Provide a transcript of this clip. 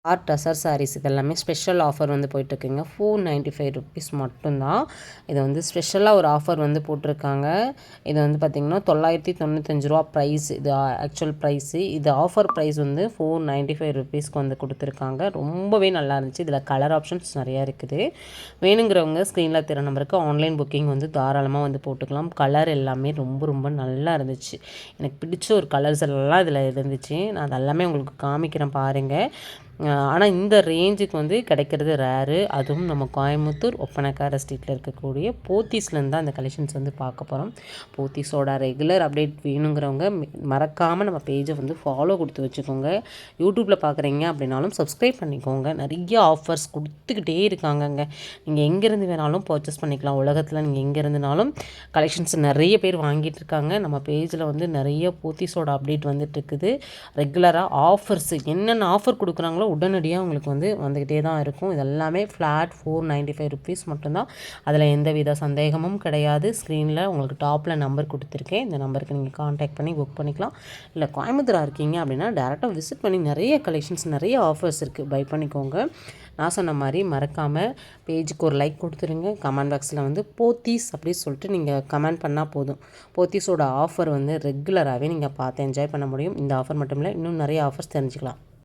Art tussar saris இதெல்லாமே special offer வந்து போயிட்டுருக்குங்க. ₹495 மட்டும்தான். இது வந்து ஸ்பெஷலாக ஒரு ஆஃபர் வந்து போட்டிருக்காங்க. இது வந்து பார்த்திங்கன்னா ₹995 ப்ரைஸ். இது ஆக்சுவல் ப்ரைஸு. இது ஆஃபர் ப்ரைஸ் வந்து ₹495 வந்து கொடுத்துருக்காங்க. ரொம்பவே நல்லா இருந்துச்சு. இதில் கலர் ஆப்ஷன்ஸ் நிறையா இருக்குது. வேணுங்கிறவங்க ஸ்க்ரீனில் தெரிய நம்பருக்கு ஆன்லைன் புக்கிங் வந்து தாராளமாக வந்து போட்டுக்கலாம். கலர் எல்லாமே ரொம்ப ரொம்ப நல்லா இருந்துச்சு. எனக்கு பிடிச்ச ஒரு கலர்ஸ் எல்லாம் இதில் இருந்துச்சு. நான் அதெல்லாமே உங்களுக்கு காமிக்கிறேன் பாருங்கள். ஆனால் இந்த ரேஞ்சுக்கு வந்து கிடைக்கிறது ரேரு. அதுவும் நம்ம கோயம்புத்தூர் ஒப்பனக்கார ஸ்ட்ரீட்டில் இருக்கக்கூடிய போத்தீஸ்லேருந்து தான் அந்த கலெக்ஷன்ஸ் வந்து பார்க்க போகிறோம். போத்தீஸோட ரெகுலர் அப்டேட் வேணுங்கிறவங்க மறக்காமல் நம்ம பேஜை வந்து ஃபாலோ கொடுத்து வச்சுக்கோங்க. யூடியூப்பில் பார்க்குறீங்க அப்படின்னாலும் சப்ஸ்கிரைப் பண்ணிக்கோங்க. நிறைய ஆஃபர்ஸ் கொடுத்துக்கிட்டே இருக்காங்கங்க. நீங்கள் எங்கேருந்து வேணாலும் பர்ச்சேஸ் பண்ணிக்கலாம். உலகத்தில் நீங்கள் எங்கே இருந்துனாலும் கலெக்ஷன்ஸ் நிறைய பேர் வாங்கிட்டு இருக்காங்க. நம்ம பேஜில் வந்து நிறைய போத்தீஸோட அப்டேட் வந்துட்டு இருக்குது. ரெகுலராக ஆஃபர்ஸ் என்னென்ன ஆஃபர் கொடுக்குறாங்களோ உடனடியாக உங்களுக்கு வந்து வந்துக்கிட்டே தான் இருக்கும். இதெல்லாமே ஃப்ளாட் ₹495 மட்டும்தான். அதில் எந்த வித சந்தேகமும் கிடையாது. ஸ்க்ரீனில் உங்களுக்கு டாப்பில் நம்பர் கொடுத்துருக்கேன். இந்த நம்பருக்கு நீங்கள் காண்டாக்ட் பண்ணி புக் பண்ணிக்கலாம். இல்லை கோயம்புத்தூராக இருக்கீங்க அப்படின்னா டேரெக்டாக விசிட் பண்ணி நிறைய கலெக்ஷன்ஸ் நிறைய ஆஃபர்ஸ் இருக்குது, பை பண்ணிக்கோங்க. நான் சொன்ன மாதிரி மறக்காமல் பேஜுக்கு ஒரு லைக் கொடுத்துருங்க. கமெண்ட் பாக்ஸில் வந்து போத்தீஸ் அப்படின்னு சொல்லிட்டு நீங்கள் கமெண்ட் பண்ணால் போதும். போத்தீஸோட ஆஃபர் வந்து ரெகுலராகவே நீங்கள் பார்த்து என்ஜாய் பண்ண முடியும். இந்த ஆஃபர் மட்டும் இல்லை, இன்னும் நிறைய ஆஃபர்ஸ் தெரிஞ்சுக்கலாம்.